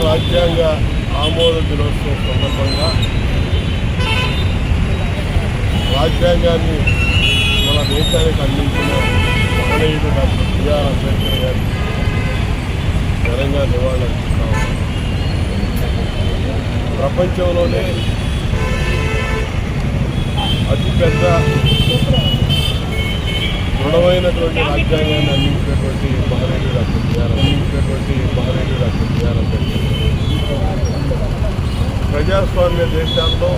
రాజ్యాంగ ఆమోద దినోత్సవం సందర్భంగా రాజ్యాంగాన్ని మన దేశానికి అందించిన మహనీయుడు డాక్టర్ బిఆర్ అంబేద్కర్ గారికి ఘనంగా నివాళులర్పిస్తా ఉన్నాం. ప్రపంచంలోనే అతిపెద్ద దృఢమైనటువంటి రాజ్యాంగాన్ని అందించినటువంటి మహనీయుడు డాక్టర్ బిఆర్ అంబేద్కర్. ప్రజాస్వామ్య దేశాల్లో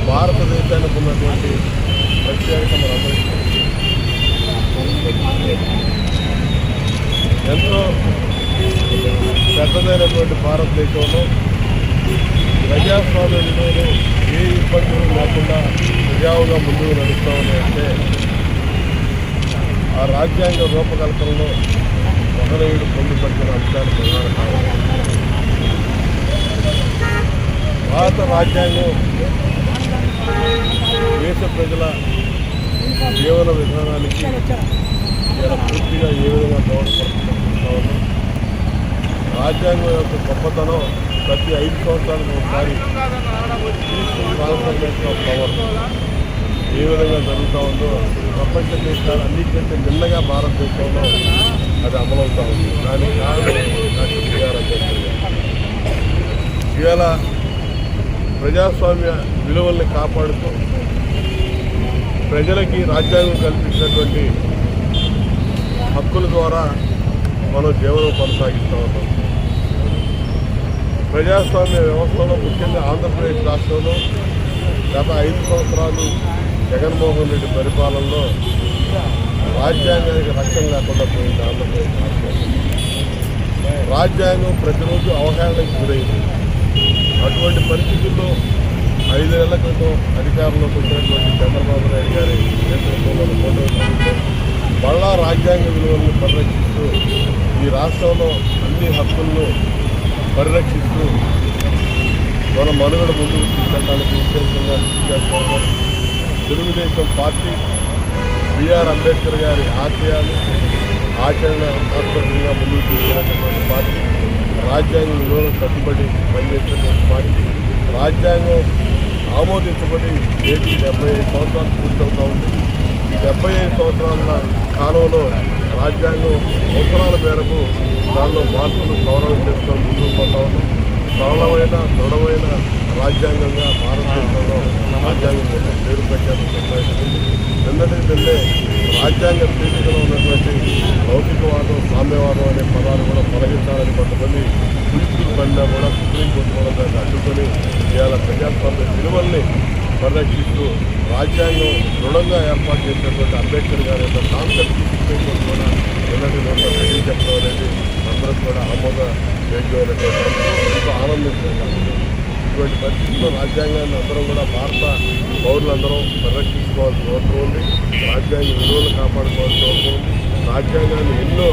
భారతదేశానికి ఉన్నటువంటి ప్రత్యేకత మనందరికీ ఎంతో పెద్దదైనటువంటి భారతదేశంలో ప్రజాస్వామ్య విలువలు ఏ ఇబ్బందులు లేకుండా సజావుగా ముందుకు నడుస్తూ ఉన్నాయంటే ఆ రాజ్యాంగ రూపకల్పనలో మహనీయుడు పొందుపరిచిన అంశాలు ప్రధాన కావాలి. భారత రాజ్యాంగం దేశ ప్రజల జీవన విధానానికి ఇలా పూర్తిగా ఏ విధంగా దోహదపడుతూ ఉంది. రాజ్యాంగం యొక్క గొప్పతనం ప్రతి 5 సంవత్సరాలకు ఒకసారి ట్రాన్స్ఫర్మేషన్ ఆఫ్ పవర్ ఏ విధంగా జరుగుతూ ఉందో ప్రపంచ దేశాలు అన్నింటికంటే నిన్నగా భారతదేశంలో అది అమలవుతూ ఉంది. దానికి కారణం డాక్టర్ బిఆర్ అంబేద్కర్ గారు. ఇవాళ ప్రజాస్వామ్య విలువల్ని కాపాడుతూ ప్రజలకి రాజ్యాంగం కల్పించినటువంటి హక్కుల ద్వారా మనం జీవనం కొనసాగిస్తూ ఉన్నాం. ప్రజాస్వామ్య వ్యవస్థలో ముఖ్యంగా ఆంధ్రప్రదేశ్ రాష్ట్రంలో గత 5 సంవత్సరాలు జగన్మోహన్ రెడ్డి పరిపాలనలో రాజ్యాంగానికి రక్షణ లేకుండా పోయింది. ఆంధ్రప్రదేశ్ రాష్ట్రం రాజ్యాంగం ప్రతిరోజు అవహేళనకు గురైంది. అటువంటి పరిస్థితుల్లో 5 ఏళ్ల క్రితం అధికారంలోకి వచ్చినటువంటి చంద్రబాబు నాయుడు గారి నేతృత్వంలో మళ్ళా రాజ్యాంగ విలువలను పరిరక్షిస్తూ ఈ రాష్ట్రంలో అన్ని హక్కులను పరిరక్షిస్తూ మన మనుగడ ముందుకు తీసుకెళ్ళడానికి ఉద్దేశంగా కృషి చేస్తున్నారు. తెలుగుదేశం పార్టీ బిఆర్ అంబేద్కర్ గారి ఆశయాలు ఆచరణ ఆత్మహత్యంగా ముందుకు తీసుకెళ్ళినటువంటి పార్టీ, రాజ్యాంగ విలువలకు కట్టుబడి పనిచేసినటువంటి పార్టీ, రాజ్యాంగం ఆమోదించబడి నేటికి 75 సంవత్సరాలు పూర్తవుతూ ఉంది. ఈ 75 సంవత్సరాల కాలంలో రాజ్యాంగం అవసరాల మేరకు దానిలో మార్పులు సవరణ చేసుకొని ముందుకు పోతా ఉన్నాం. సరళమైన దృఢమైన రాజ్యాంగంగా భారతదేశంలో రాజ్యాంగం పేరు ప్రఖ్యాతం సంపాదించింది. నిన్నటికి వెళ్ళే రాజ్యాంగ పీఠికలో ఉన్నటువంటి లౌకికవాదం, సామ్యవాదం అనే పదాలు కూడా తొలగించాలని కొంతమంది పులిస్తులు పడినా కూడా సుప్రీంకోర్టు కూడా దాన్ని అడ్డుకొని ఇవాళ ప్రజాస్వామ్య విలువల్ని పరిరక్షిస్తూ రాజ్యాంగం దృఢంగా ఏర్పాటు చేసినటువంటి అంబేద్కర్ గారి యొక్క కాన్సెప్ట్ సుప్రీంకోర్టు కూడా నిన్నటి చెప్పడం అనేది అందరూ కూడా ఆమోదయోగ్యమైనటువంటి ఎంతో ఆనందించారు. ఇటువంటి పరిస్థితుల్లో రాజ్యాంగాన్ని అందరం కూడా భారత పౌరులందరూ పరిరక్షించుకోవాల్సిన అవసరం ఉంది. రాజ్యాంగ విలువలు కాపాడుకోవాల్సిన అవసరం ఉంది. రాజ్యాంగాన్ని ఎన్నో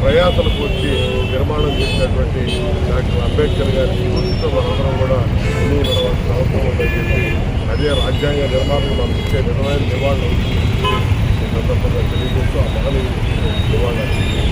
ప్రయాసలు కూర్చి నిర్మాణం చేసినటువంటి డాక్టర్ అంబేద్కర్ గారి స్ఫూర్తితో మనందరం కూడా ముందుకు నడవాల్సిన అవసరం ఉందని చెప్పి అదే రాజ్యాంగ నిర్మాణం మనకు ఇచ్చే నిజమైన నివాళులు ఈ సందర్భంగా తెలియజేస్తూ ఆ మహనీయులు నివాళులు